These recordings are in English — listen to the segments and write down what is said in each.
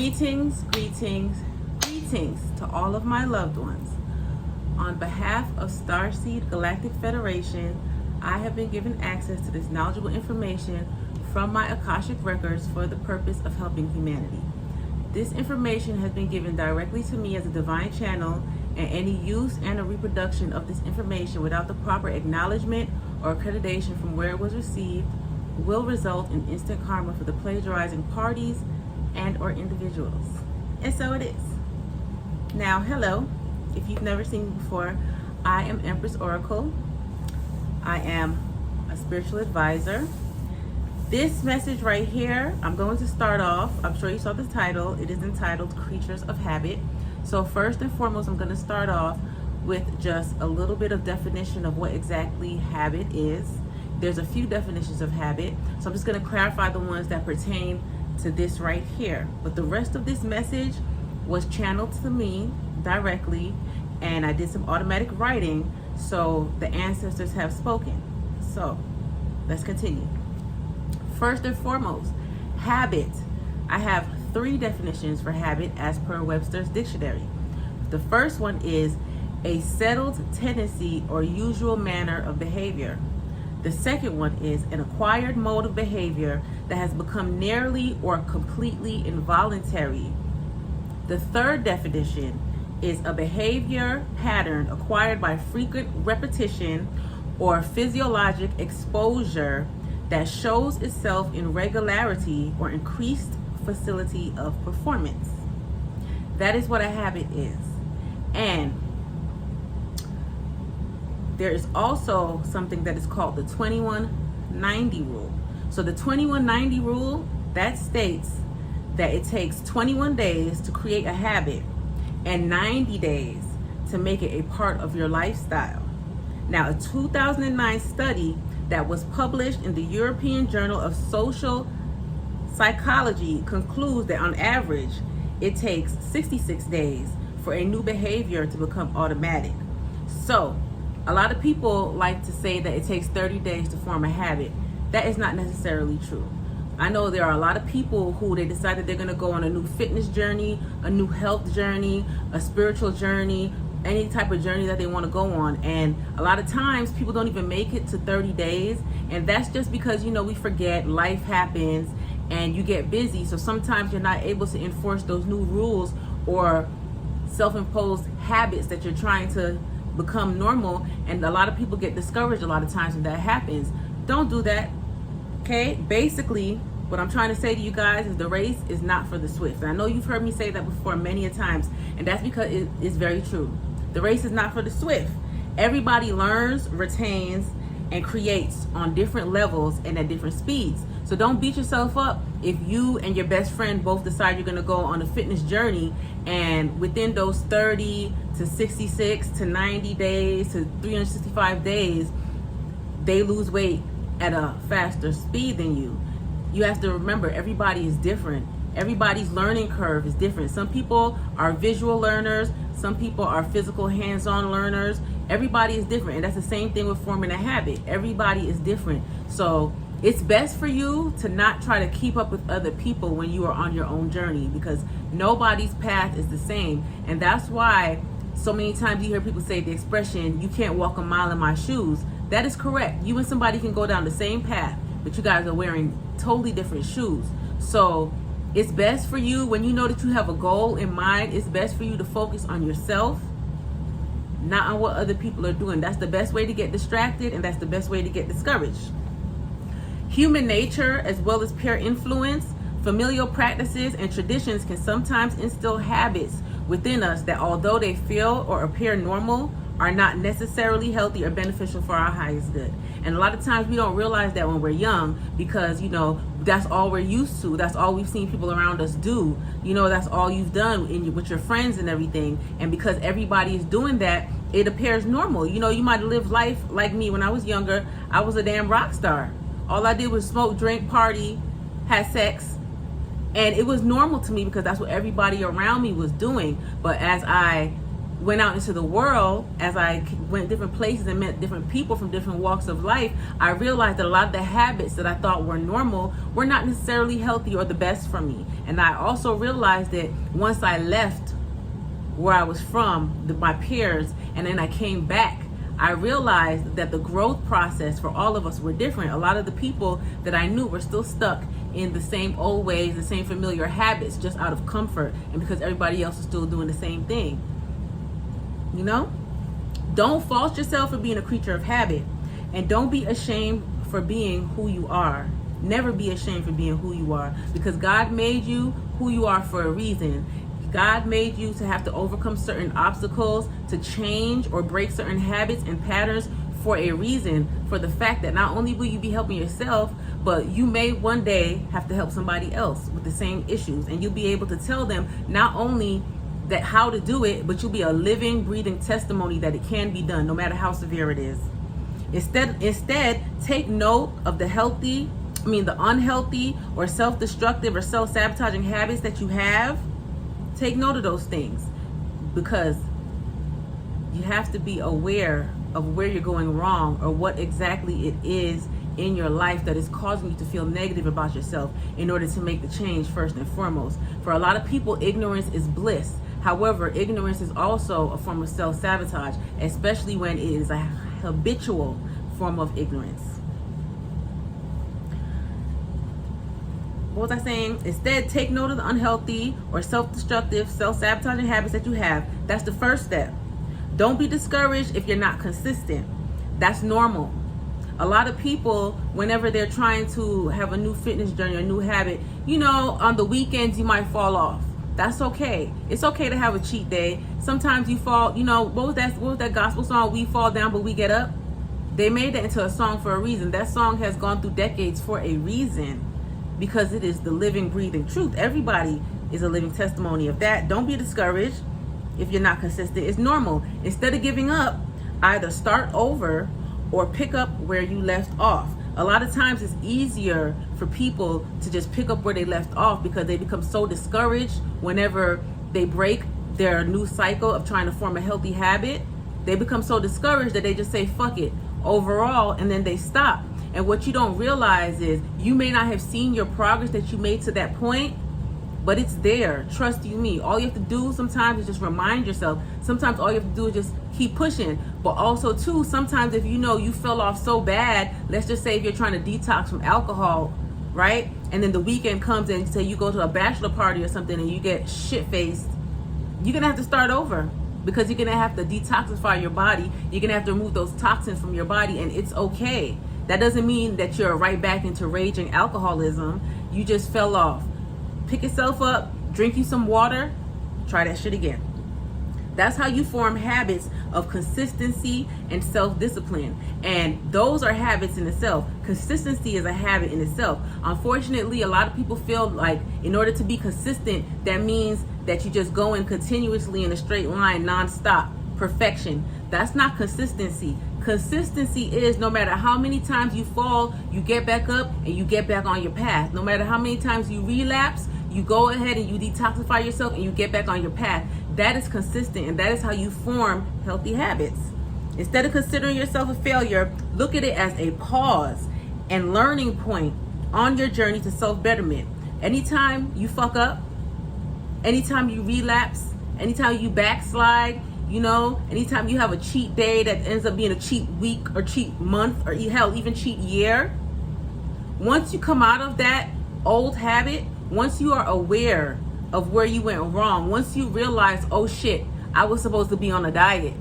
Greetings, greetings, greetings to all of my loved ones. On behalf of Starseed Galactic Federation, I have been given access to this knowledgeable information from my Akashic records for the purpose of helping humanity. This information has been given directly to me as a divine channel, and any use and or reproduction of this information without the proper acknowledgement or accreditation from where it was received will result in instant karma for the plagiarizing parties and or individuals. And so it is. Now, hello. If you've never seen me before, I am Empress Oracle. I am a spiritual advisor. This message right here, I'm going to start off, I'm sure you saw the title. It is entitled Creatures of Habit. So first and foremost, I'm going to start off with just a little bit of definition of what exactly habit is. There's a few definitions of habit, so I'm just going to clarify the ones that pertain to this right here. But the rest of this message was channeled to me directly, and I did some automatic writing, so the ancestors have spoken. So let's continue. First and foremost, habit. I have 3 definitions for habit as per Webster's dictionary. The first one is a settled tendency or usual manner of behavior. The second one is an acquired mode of behavior that has become nearly or completely involuntary. The third definition is a behavior pattern acquired by frequent repetition or physiologic exposure that shows itself in regularity or increased facility of performance. That is what a habit is. And there is also something that is called the 2190 rule. So the 2190 rule, that states that it takes 21 days to create a habit and 90 days to make it a part of your lifestyle. Now, a 2009 study that was published in the European Journal of Social Psychology concludes that on average, it takes 66 days for a new behavior to become automatic. So, a lot of people like to say that it takes 30 days to form a habit. That is not necessarily true. I know there are a lot of people who they decided they're going to go on a new fitness journey, a new health journey, a spiritual journey, any type of journey that they want to go on. And a lot of times people don't even make it to 30 days. And that's just because, we forget, life happens and you get busy. So sometimes you're not able to enforce those new rules or self-imposed habits that you're trying to become normal, and a lot of people get discouraged a lot of times when that happens. Don't do that. Okay, basically what I'm trying to say to you guys is the race is not for the swift. And I know you've heard me say that before many a times, and that's because it is very true. The race is not for the swift. Everybody learns, retains, and creates on different levels and at different speeds. So don't beat yourself up if you and your best friend both decide you're going to go on a fitness journey, and within those 30 to 66 to 90 days to 365 days, they lose weight at a faster speed than you. You have to remember, everybody is different. Everybody's learning curve is different. Some people are visual learners. Some people are physical hands-on learners. Everybody is different. And that's the same thing with forming a habit. Everybody is different. So it's best for you to not try to keep up with other people when you are on your own journey, because nobody's path is the same. And that's why so many times you hear people say the expression, you can't walk a mile in my shoes. That is correct. You and somebody can go down the same path, but you guys are wearing totally different shoes. So it's best for you, when you know that you have a goal in mind, it's best for you to focus on yourself, not on what other people are doing. That's the best way to get distracted, and that's the best way to get discouraged. Human nature, as well as peer influence, familial practices, and traditions can sometimes instill habits within us that, although they feel or appear normal, are not necessarily healthy or beneficial for our highest good. And a lot of times we don't realize that when we're young, because that's all we're used to. That's all we've seen people around us do. That's all you've done with your friends and everything. And because everybody is doing that, it appears normal. You might live life like me. When I was younger, I was a damn rock star. All I did was smoke, drink, party, had sex, and it was normal to me because that's what everybody around me was doing. But as I went out into the world, as I went different places and met different people from different walks of life, I realized that a lot of the habits that I thought were normal were not necessarily healthy or the best for me. And I also realized that once I left where I was from, my peers, and then I came back, I realized that the growth process for all of us were different. A lot of the people that I knew were still stuck in the same old ways, the same familiar habits, just out of comfort and because everybody else is still doing the same thing. You know, don't fault yourself for being a creature of habit, and don't be ashamed for being who you are. Never be ashamed for being who you are, because God made you who you are for a reason. God made you to have to overcome certain obstacles, to change or break certain habits and patterns for a reason, for the fact that not only will you be helping yourself, but you may one day have to help somebody else with the same issues, and you'll be able to tell them not only that how to do it, but you'll be a living, breathing testimony that it can be done, no matter how severe it is. Instead, take note of the unhealthy or self-destructive or self-sabotaging habits that you have. Take note of those things, because you have to be aware of where you're going wrong, or what exactly it is in your life that is causing you to feel negative about yourself, in order to make the change first and foremost. For a lot of people, ignorance is bliss. However, ignorance is also a form of self-sabotage, especially when it is a habitual form of ignorance. What was I saying? Instead, take note of the unhealthy or self-destructive, self-sabotaging habits that you have. That's the first step. Don't be discouraged if you're not consistent. That's normal. A lot of people, whenever they're trying to have a new fitness journey, a new habit, on the weekends you might fall off. That's okay. It's okay to have a cheat day. Sometimes you fall, what was that gospel song, We Fall Down But We Get Up? They made that into a song for a reason. That song has gone through decades for a reason, because it is the living, breathing truth. Everybody is a living testimony of that. Don't be discouraged if you're not consistent. It's normal. Instead of giving up, either start over or pick up where you left off. A lot of times it's easier for people to just pick up where they left off, because they become so discouraged whenever they break their new cycle of trying to form a healthy habit. They become so discouraged that they just say, fuck it, overall, and then they stop. And what you don't realize is you may not have seen your progress that you made to that point, but it's there. Trust you me. All you have to do sometimes is just remind yourself. Sometimes all you have to do is just keep pushing. But also too, sometimes if you fell off so bad, let's just say if you're trying to detox from alcohol, right? And then the weekend comes and say you go to a bachelor party or something and you get shit-faced, you're gonna have to start over, because you're gonna have to detoxify your body. You're gonna have to remove those toxins from your body, and it's okay. That doesn't mean that you're right back into raging alcoholism. You just fell off. Pick yourself up, drink you some water, try that shit again. That's how you form habits of consistency and self-discipline. And those are habits in itself. Consistency is a habit in itself. Unfortunately, a lot of people feel like in order to be consistent, that means that you just go in continuously in a straight line, nonstop, perfection. That's not consistency. Consistency is no matter how many times you fall, you get back up and you get back on your path. No matter how many times you relapse, you go ahead and you detoxify yourself and you get back on your path. That is consistent, and that is how you form healthy habits. Instead of considering yourself a failure, look at it as a pause and learning point on your journey to self-betterment. Anytime you fuck up, anytime you relapse, anytime you backslide, anytime you have a cheat day that ends up being a cheat week or cheat month, or hell, even cheat year, once you come out of that old habit, once you are aware of where you went wrong, once you realize, oh shit, I was supposed to be on a diet,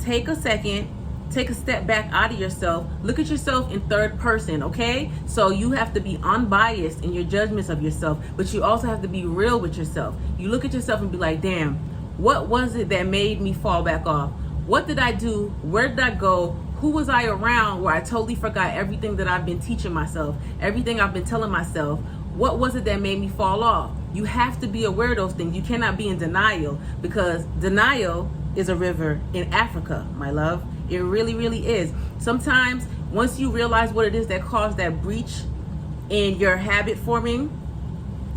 take a second, take a step back out of yourself, look at yourself in third person, okay? So you have to be unbiased in your judgments of yourself, but you also have to be real with yourself. You look at yourself and be like, damn, what was it that made me fall back off? What did I do? Where did I go? Who was I around where I totally forgot everything that I've been teaching myself, everything I've been telling myself? What was it that made me fall off? You have to be aware of those things. You cannot be in denial, because denial is a river in Africa, my love. It really, really is. Sometimes once you realize what it is that caused that breach in your habit forming,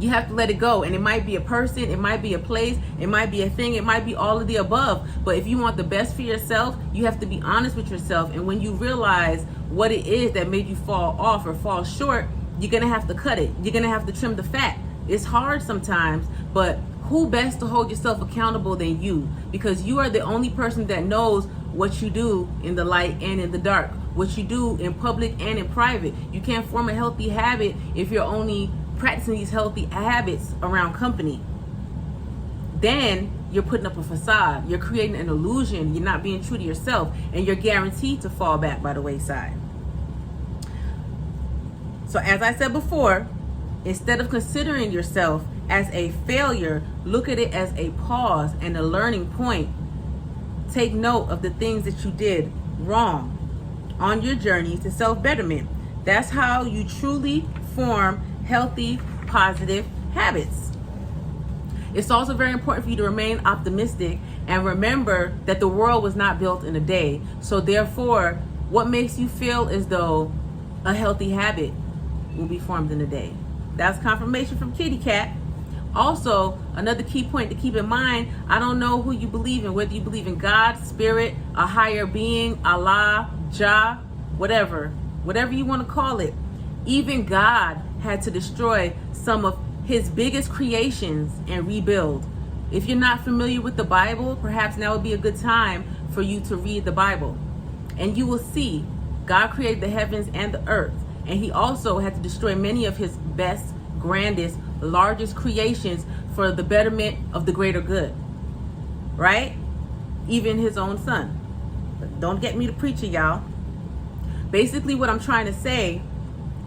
You have to let it go. And it might be a person, it might be a place, it might be a thing, it might be all of the above. But if you want the best for yourself, you have to be honest with yourself. And when you realize what it is that made you fall off or fall short, you're going to have to cut it. You're going to have to trim the fat. It's hard sometimes, but who best to hold yourself accountable than you? Because you are the only person that knows what you do in the light and in the dark, what you do in public and in private. You can't form a healthy habit if you're only practicing these healthy habits around company. Then you're putting up a facade. You're creating an illusion. You're not being true to yourself, and you're guaranteed to fall back by the wayside. So as I said before, instead of considering yourself as a failure, look at it as a pause and a learning point. Take note of the things that you did wrong on your journey to self-betterment. That's how you truly form healthy, positive habits. It's also very important for you to remain optimistic and remember that the world was not built in a day. So therefore, what makes you feel as though a healthy habit will be formed in a day? That's confirmation from Kitty Cat. Also, another key point to keep in mind, I don't know who you believe in, whether you believe in God, spirit, a higher being, Allah, Jah, whatever you want to call it. Even God had to destroy some of his biggest creations and rebuild. If you're not familiar with the Bible, perhaps now would be a good time for you to read the Bible. And you will see God created the heavens and the earth. And he also had to destroy many of his best, grandest, largest creations for the betterment of the greater good. Right? Even his own son. But don't get me to preaching, y'all. Basically, what I'm trying to say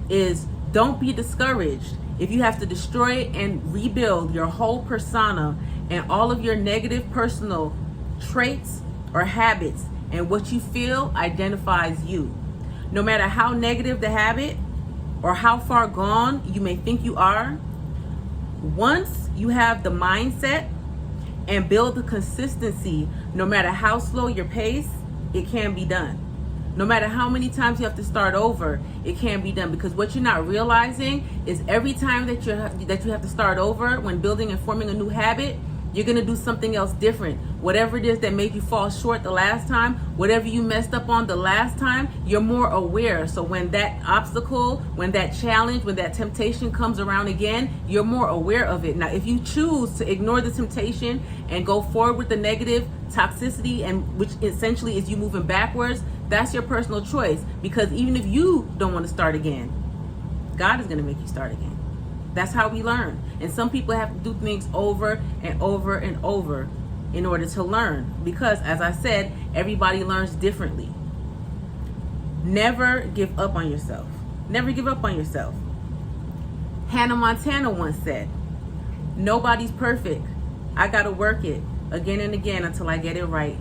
is don't be discouraged if you have to destroy and rebuild your whole persona and all of your negative personal traits or habits, and what you feel identifies you. No matter how negative the habit or how far gone you may think you are, once you have the mindset and build the consistency, no matter how slow your pace, it can be done. No matter how many times you have to start over, it can be done. Because what you're not realizing is every time that you have to start over when building and forming a new habit, you're going to do something else different. Whatever it is that made you fall short the last time, whatever you messed up on the last time, you're more aware. So when that obstacle, when that challenge, when that temptation comes around again, you're more aware of it. Now, if you choose to ignore the temptation and go forward with the negative toxicity, and which essentially is you moving backwards, that's your personal choice. Because even if you don't want to start again, God is going to make you start again. That's how we learn. And some people have to do things over and over and over in order to learn. Because, as I said, everybody learns differently. Never give up on yourself. Never give up on yourself. Hannah Montana once said, "Nobody's perfect. I got to work it again and again until I get it right."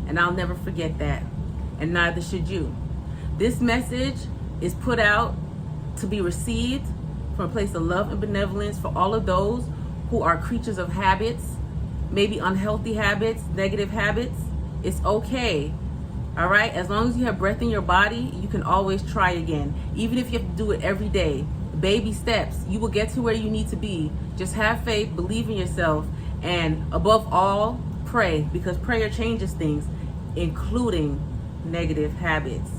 And I'll never forget that. And neither should you. This message is put out to be received from a place of love and benevolence for all of those who are creatures of habits, maybe unhealthy habits, negative habits. It's okay. All right? As long as you have breath in your body, you can always try again. Even if you have to do it every day. Baby steps. You will get to where you need to be. Just have faith, believe in yourself, and above all, pray, because prayer changes things, including negative habits.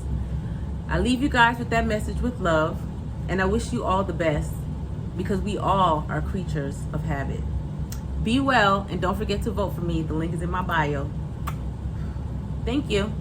I leave you guys with that message with love. And I wish you all the best, because we all are creatures of habit. Be well, and don't forget to vote for me. The link is in my bio. Thank you.